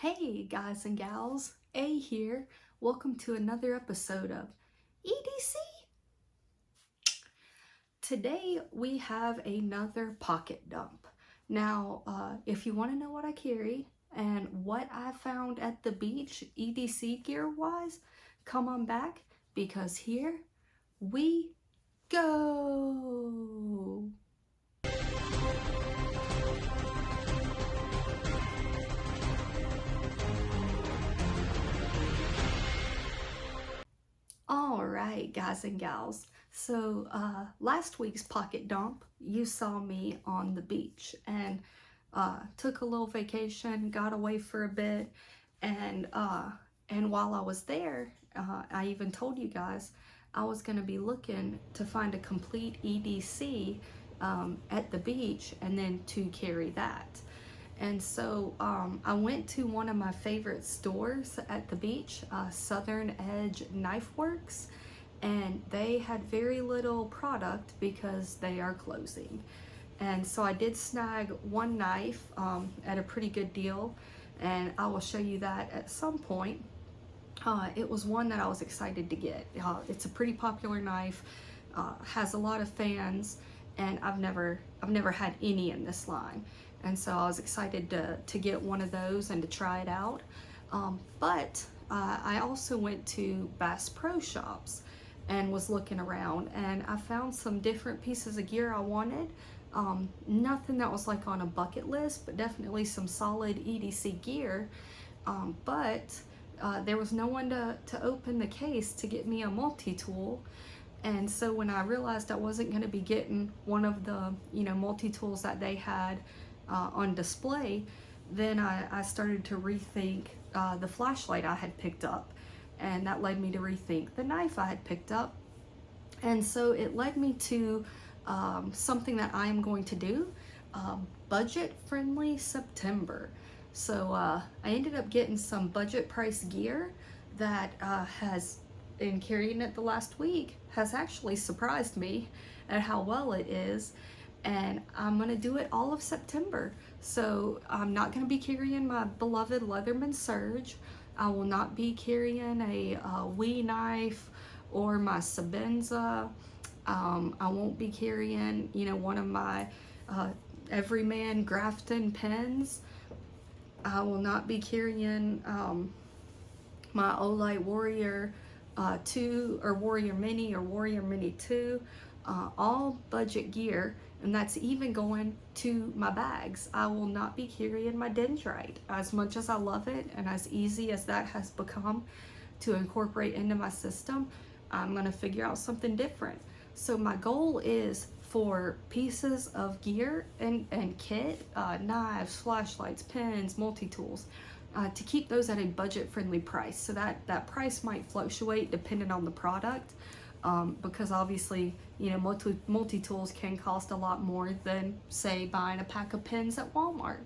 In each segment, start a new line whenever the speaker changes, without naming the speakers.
Hey guys and gals, A here. Welcome to another episode of EDC. Today we have another pocket dump. Now, if you want to know what I carry and what I found at the beach EDC gear wise, come on back because here we go. All right, guys and gals. So last week's pocket dump, you saw me on the beach and took a little vacation, got away for a bit, and while I was there, I even told you guys I was going to be looking to find a complete EDC at the beach and then to carry that. And so I went to one of my favorite stores at the beach, Southern Edge Knife Works, and they had very little product because they are closing. And so I did snag one knife at a pretty good deal, and I will show you that at some point. It was one that I was excited to get. It's a pretty popular knife, has a lot of fans, and I've never had any in this line. And so I was excited to get one of those and to try it out. But I also went to Bass Pro Shops and was looking around, and I found some different pieces of gear I wanted. Nothing that was like on a bucket list, but definitely some solid EDC gear. But there was no one to open the case to get me a multi-tool. And so when I realized I wasn't going to be getting one of the multi-tools that they had on display, then I started to rethink the flashlight I had picked up, and that led me to rethink the knife I had picked up. And so it led me to something that I am going to do, budget-friendly September. So I ended up getting some budget price gear that has, in carrying it the last week, has actually surprised me at how well it is. And I'm gonna do it all of September. So I'm not gonna be carrying my beloved Leatherman Surge. I will not be carrying a Wee knife or my Sabenza. I won't be carrying, one of my Everyman Grafton pens. I will not be carrying my Olight Warrior 2 or Warrior Mini or Warrior Mini 2. All budget gear. And that's even going to my bags. I will not be carrying my dendrite. As much as I love it and as easy as that has become to incorporate into my system, I'm gonna figure out something different. So my goal is for pieces of gear and kit, knives, flashlights, pens, multi-tools, to keep those at a budget-friendly price. So that price might fluctuate depending on the product. Because obviously, multi-tools can cost a lot more than, say, buying a pack of pens at Walmart.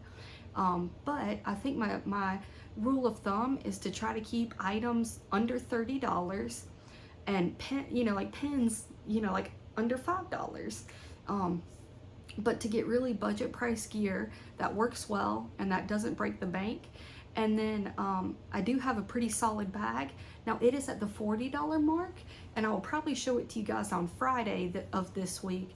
But I think my rule of thumb is to try to keep items under $30 and pens, like under $5. But to get really budget price gear that works well and that doesn't break the bank. And then I do have a pretty solid bag. Now it is at the $40 mark, and I will probably show it to you guys on Friday of this week.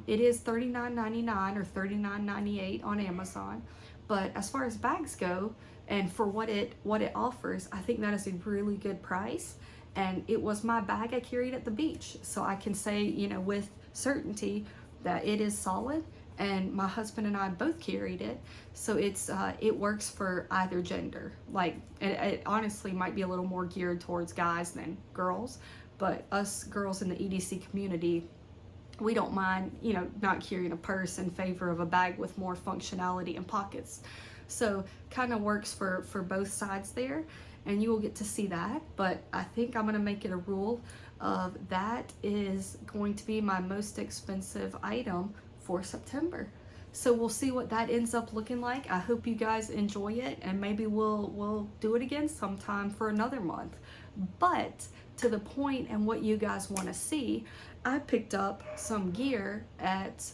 It is $39.99 or $39.98 on Amazon. But as far as bags go, and for what it offers, I think that is a really good price. And it was my bag I carried at the beach, so I can say, with certainty that it is solid. And my husband and I both carried it, so it works for either gender. Like it honestly might be a little more geared towards guys than girls, but us girls in the EDC community, we don't mind not carrying a purse in favor of a bag with more functionality and pockets. So kind of works for both sides there, and you will get to see that. But I think I'm going to make it a rule of that is going to be my most expensive item for September. So we'll see what that ends up looking like. I hope you guys enjoy it, and maybe we'll do it again sometime for another month. But to the point and what you guys want to see, I picked up some gear at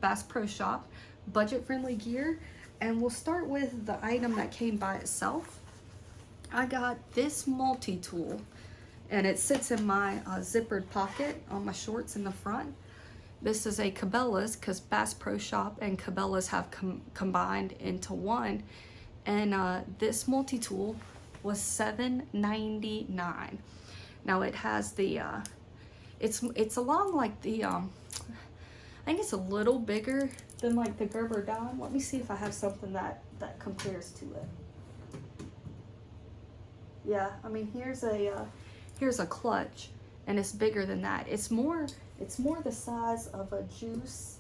Bass Pro Shop, budget friendly gear, And we'll start with the item that came by itself. I got this multi-tool, and it sits in my zippered pocket on my shorts in the front. This is a Cabela's, because Bass Pro Shop and Cabela's have combined into one. And this multi-tool was $7.99. Now it has the, it's along like the, I think it's a little bigger than like the Gerber Dime. Let me see if I have something that compares to it. Yeah, I mean, here's a clutch, and it's bigger than that. It's more the size of a juice.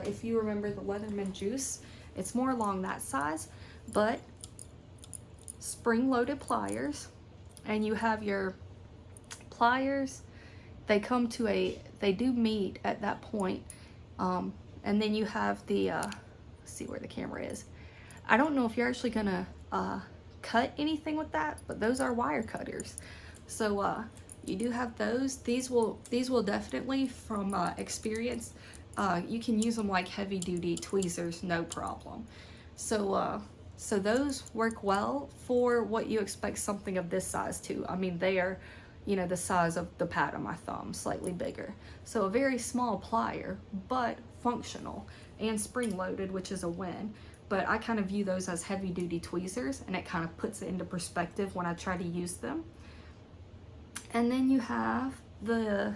If you remember the Leatherman juice, it's more along that size, but spring-loaded pliers, and you have your pliers. They come to they do meet at that point, and then you have the, let's see where the camera is. I don't know if you're actually gonna cut anything with that, but those are wire cutters. So you do have those. These will definitely, from experience, you can use them like heavy duty tweezers, no problem. So so those work well for what you expect something of this size to. I mean, they are, you know, the size of the pad of my thumb, slightly bigger. So a very small plier, but functional and spring loaded, which is a win. But I kind of view those as heavy duty tweezers, and it kind of puts it into perspective when I try to use them. And then you have the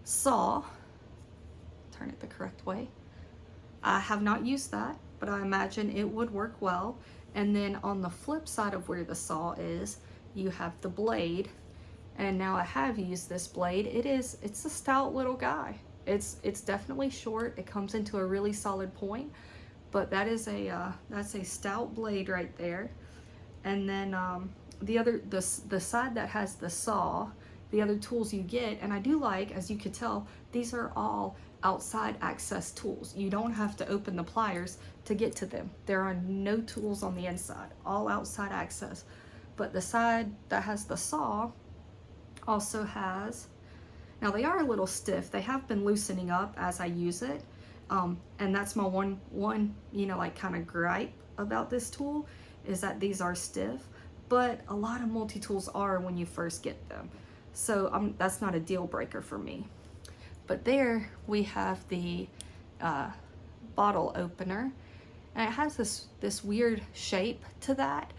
saw. Turn it the correct way. I have not used that, but I imagine it would work well. And then on the flip side of where the saw is, you have the blade. And now I have used this blade. It's a stout little guy. It's definitely short. It comes into a really solid point, but that's a stout blade right there. And then the side that has the saw, the other tools you get, and I do like, as you could tell, these are all outside access tools. You don't have to open the pliers to get to them. There are no tools on the inside, all outside access. But the side that has the saw also has, now they are a little stiff. They have been loosening up as I use it. And that's my one, you know, like kind of gripe about this tool, is that these are stiff, but a lot of multi-tools are when you first get them. So that's not a deal breaker for me. But there we have the bottle opener, and it has this weird shape to that.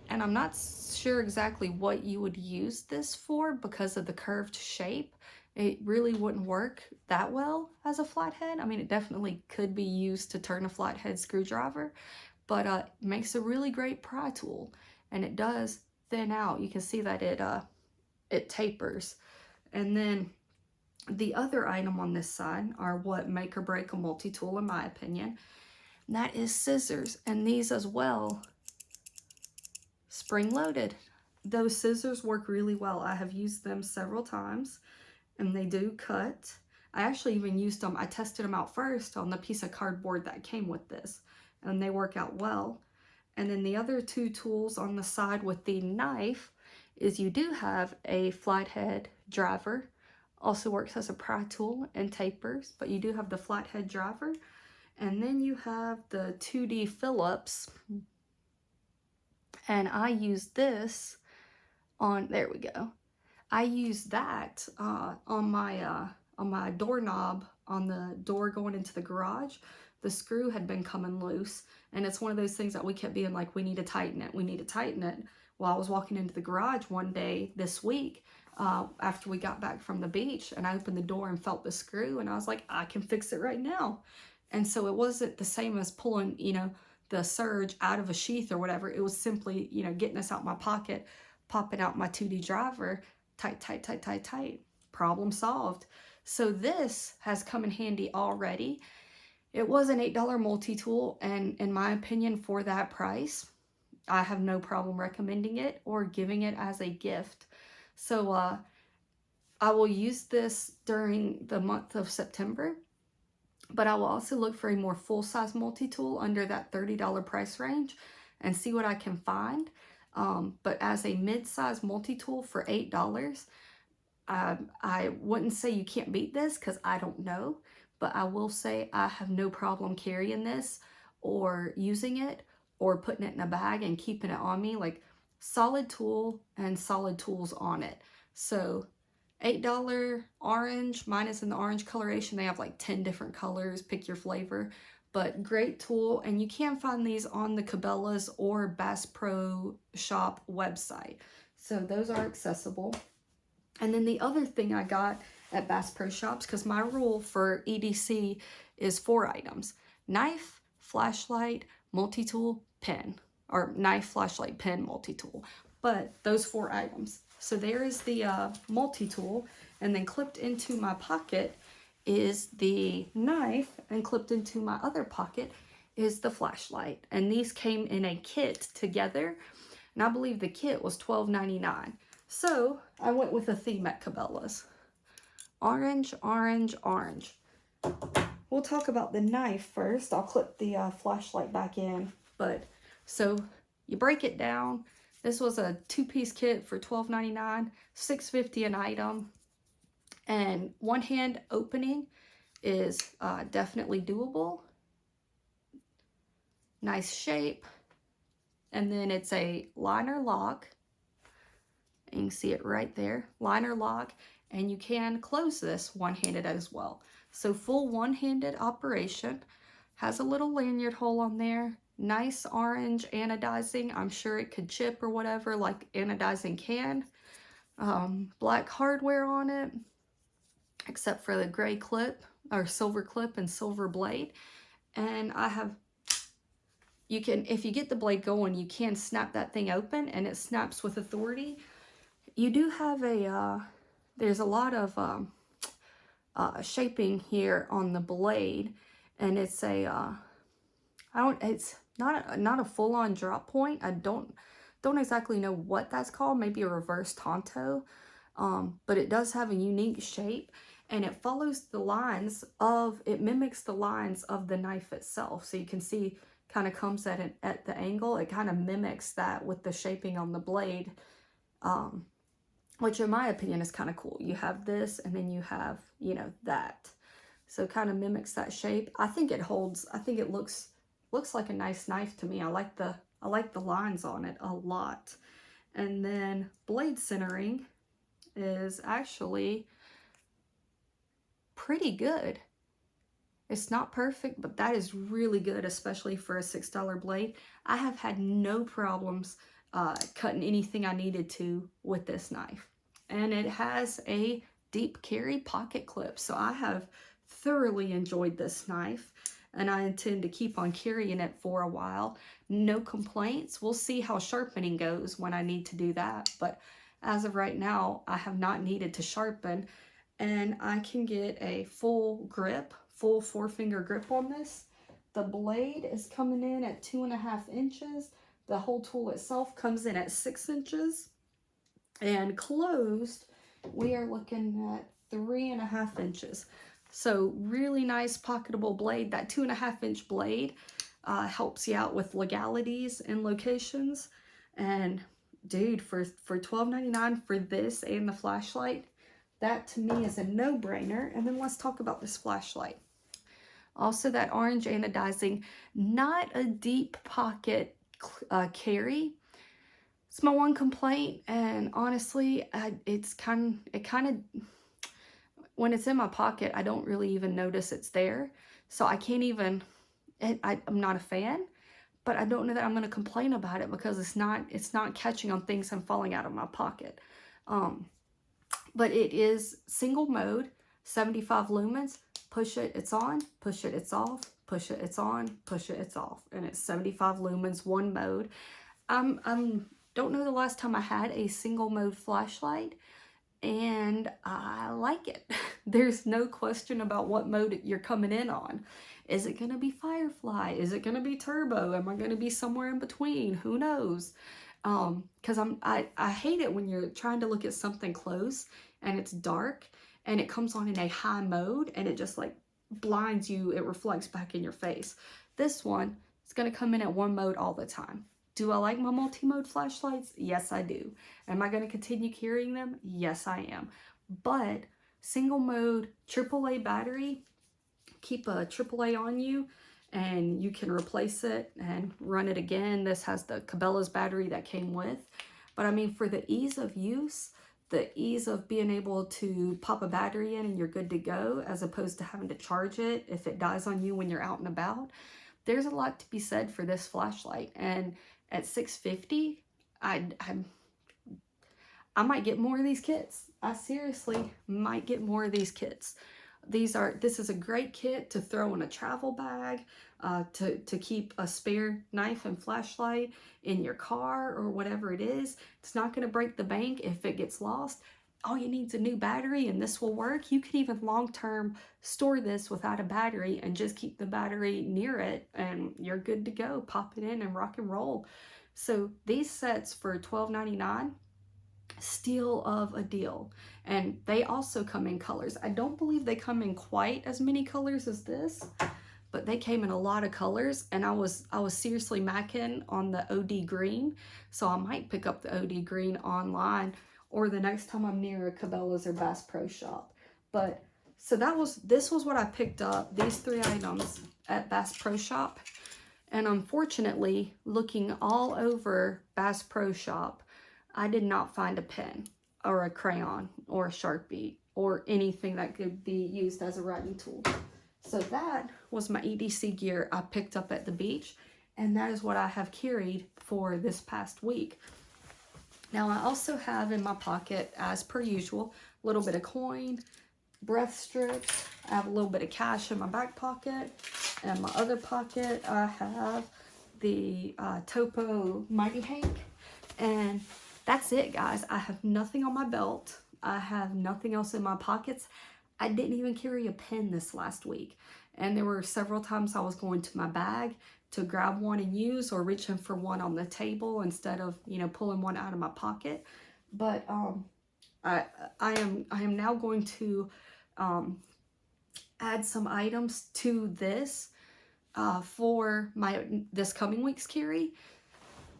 And I'm not sure exactly what you would use this for because of the curved shape. It really wouldn't work that well as a flathead. I mean, it definitely could be used to turn a flathead screwdriver, but it makes a really great pry tool, and it does thin out. You can see that it tapers. And then the other item on this side are what make or break a multi-tool, in my opinion, and that is scissors. And these as well, spring-loaded. Those scissors work really well. I have used them several times, and they do cut. I actually even used them, I tested them out first on the piece of cardboard that came with this, and they work out well. And then the other two tools on the side with the knife is you do have a flathead driver. Also works as a pry tool and tapers, but you do have the flathead driver. And then you have the 2D Phillips. And I use this on, there we go. I use that on my doorknob on the door going into the garage. The screw had been coming loose, and it's one of those things that we kept being like, we need to tighten it, we need to tighten it. Well, I was walking into the garage one day this week after we got back from the beach, and I opened the door and felt the screw, and I was like, I can fix it right now. And so it wasn't the same as pulling, you know, the surge out of a sheath or whatever. It was simply, you know, getting us out my pocket, popping out my 2D driver, tight, tight, tight, tight, tight. Problem solved. So this has come in handy already. It was an $8 multi-tool, and in my opinion, for that price, I have no problem recommending it or giving it as a gift. So I will use this during the month of September, but I will also look for a more full-size multi-tool under that $30 price range and see what I can find. But as a mid-size multi-tool for $8, I wouldn't say you can't beat this, because I don't know, but I will say I have no problem carrying this or using it or putting it in a bag and keeping it on me. Like solid tool and solid tools on it. So $8 orange, mine is in the orange coloration. They have like 10 different colors, pick your flavor, but great tool. And you can find these on the Cabela's or Bass Pro Shop website. So those are accessible. And then the other thing I got at Bass Pro Shops, because my rule for EDC is 4 items: knife, flashlight, multi-tool, pen, or knife, flashlight, pen, multi-tool. But those 4 items. So there is the multi-tool, and then clipped into my pocket is the knife, and clipped into my other pocket is the flashlight. And these came in a kit together, and I believe the kit was $12.99. So I went with a theme at Cabela's. Orange, orange, orange. We'll talk about the knife first. I'll clip the flashlight back in. But so you break it down. This was a 2-piece kit for $12.99, $6.50 an item. And one hand opening is definitely doable. Nice shape. And then it's a liner lock. You can see it right there. Liner lock. And you can close this one-handed as well. So full one-handed operation. Has a little lanyard hole on there. Nice orange anodizing. I'm sure it could chip or whatever, like anodizing can. Black hardware on it, except for the gray clip, or silver clip and silver blade. And I have, you can, if you get the blade going, you can snap that thing open, and it snaps with authority. You do have a, there's a lot of shaping here on the blade, and it's a, it's not a full-on drop point. I don't exactly know what that's called. Maybe a reverse tanto, but it does have a unique shape, and it follows the lines of, it mimics the lines of the knife itself. So you can see, kind of comes at the angle. It kind of mimics that with the shaping on the blade, which in my opinion is kind of cool. You have this, and then you have, you know, that. So kind of mimics that shape. I think it holds, I think it looks like a nice knife to me. I like the lines on it a lot. And then blade centering is actually pretty good. It's not perfect, but that is really good, especially for a $6 blade. I have had no problems cutting anything I needed to with this knife. And it has a deep carry pocket clip. So I have thoroughly enjoyed this knife, and I intend to keep on carrying it for a while. No complaints. We'll see how sharpening goes when I need to do that. But as of right now, I have not needed to sharpen, and I can get a full grip, full 4-finger grip on this. The blade is coming in at 2.5 inches. The whole tool itself comes in at 6 inches. And closed, we are looking at 3.5 inches. So really nice pocketable blade. That 2.5-inch blade helps you out with legalities and locations. And dude, for $12.99 for this and the flashlight, that to me is a no-brainer. And then let's talk about this flashlight. Also that orange anodizing, not a deep pocket carry. It's my one complaint, and honestly, it kind of, when it's in my pocket, I don't really even notice it's there. So I can't even, I'm not a fan, but I don't know that I'm going to complain about it because it's not catching on things and falling out of my pocket. But it is single mode, 75 lumens. Push it, it's on. Push it, it's off. Push it, it's on. Push it, it's off. And it's 75 lumens, one mode. Don't know the last time I had a single mode flashlight, and I like it. There's no question about what mode you're coming in on. Is it going to be Firefly? Is it going to be Turbo? Am I going to be somewhere in between? Who knows? Because I hate it when you're trying to look at something close and it's dark and it comes on in a high mode and it just like blinds you. It reflects back in your face. This one is going to come in at one mode all the time. Do I like my multi-mode flashlights? Yes, I do. Am I going to continue carrying them? Yes, I am. But single mode AAA battery, keep a AAA on you, and you can replace it and run it again. This has the Cabela's battery that came with. But I mean, for the ease of use, the ease of being able to pop a battery in and you're good to go, as opposed to having to charge it if it dies on you when you're out and about, there's a lot to be said for this flashlight. And at $650, I might get more of these kits. I seriously might get more of these kits. This is a great kit to throw in a travel bag, to keep a spare knife and flashlight in your car or whatever it is. It's not going to break the bank if it gets lost. All you need is a new battery and this will work. You could even long-term store this without a battery and just keep the battery near it and you're good to go. Pop it in and rock and roll. So these sets for $12.99, steal of a deal. And they also come in colors. I don't believe they come in quite as many colors as this, but they came in a lot of colors, and I was seriously macking on the OD green, so I might pick up the OD green online or the next time I'm near a Cabela's or Bass Pro Shop. But so this was what I picked up, these 3 items at Bass Pro Shop. And unfortunately, looking all over Bass Pro Shop, I did not find a pen or a crayon or a Sharpie or anything that could be used as a writing tool. So that was my EDC gear I picked up at the beach, and that is what I have carried for this past week. Now I also have in my pocket, as per usual, a little bit of coin, breath strips. I have a little bit of cash in my back pocket. And my other pocket, I have the Topo Mighty Hank. And that's it, guys. I have nothing on my belt. I have nothing else in my pockets. I didn't even carry a pen this last week. And there were several times I was going to my bag to grab one and use, or reaching for one on the table instead of, you know, pulling one out of my pocket. But I am now going to add some items to this for this coming week's carry.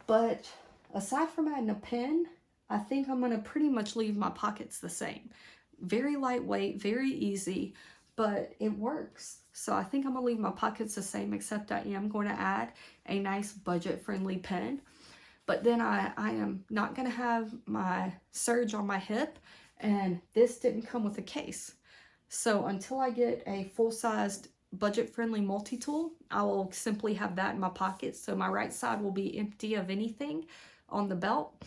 But aside from adding a pen, I think I'm going to pretty much leave my pockets the same. Very lightweight, very easy, but it works. So I think I'm going to leave my pockets the same, except I am going to add a nice budget-friendly pen. But then I am not going to have my surge on my hip, and this didn't come with a case. So until I get a full-sized budget-friendly multi-tool, I will simply have that in my pocket. So my right side will be empty of anything on the belt.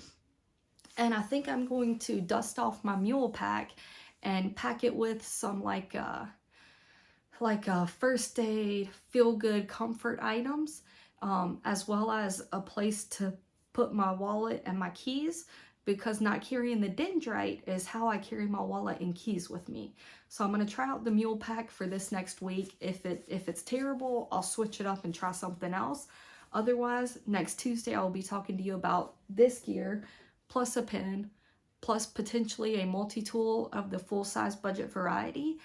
And I think I'm going to dust off my mule pack and pack it with some like a first aid, feel-good comfort items, as well as a place to put my wallet and my keys, because not carrying the dendrite is how I carry my wallet and keys with me. So I'm going to try out the mule pack for this next week. If it's terrible, I'll switch it up and try something else. Otherwise, next Tuesday I'll be talking to you about this gear, plus a pen, plus potentially a multi-tool of the full-size budget variety,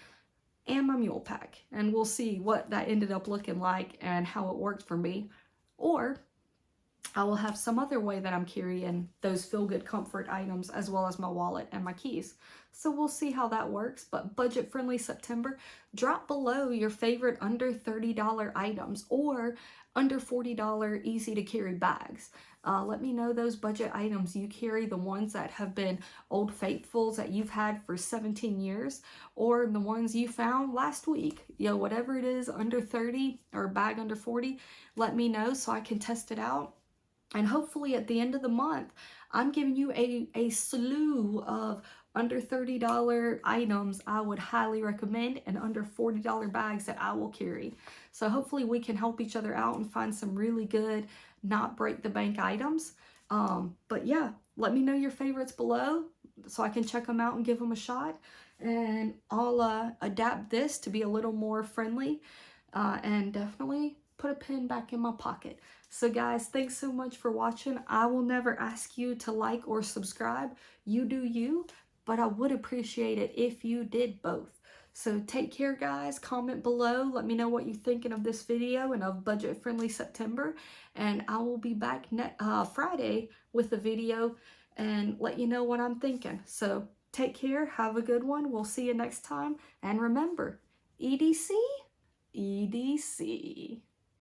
and my mule pack. And we'll see what that ended up looking like and how it worked for me. Or I will have some other way that I'm carrying those feel-good comfort items, as well as my wallet and my keys. So we'll see how that works. But budget-friendly September, drop below your favorite under $30 items or under $40 easy-to-carry bags. Let me know those budget items you carry, the ones that have been old faithfuls that you've had for 17 years, or the ones you found last week. You know, whatever it is, under 30 or a bag under 40, let me know so I can test it out. And hopefully at the end of the month, I'm giving you a slew of under $30 items I would highly recommend, and under $40 bags that I will carry. So hopefully we can help each other out and find some really good, not break the bank items. But yeah, let me know your favorites below so I can check them out and give them a shot. And I'll adapt this to be a little more friendly, and definitely put a pen back in my pocket. So guys, thanks so much for watching. I will never ask you to like or subscribe. You do you, but I would appreciate it if you did both. So take care, guys. Comment below. Let me know what you're thinking of this video and of budget-friendly September. And I will be back Friday with a video and let you know what I'm thinking. So take care. Have a good one. We'll see you next time. And remember, EDC, EDC.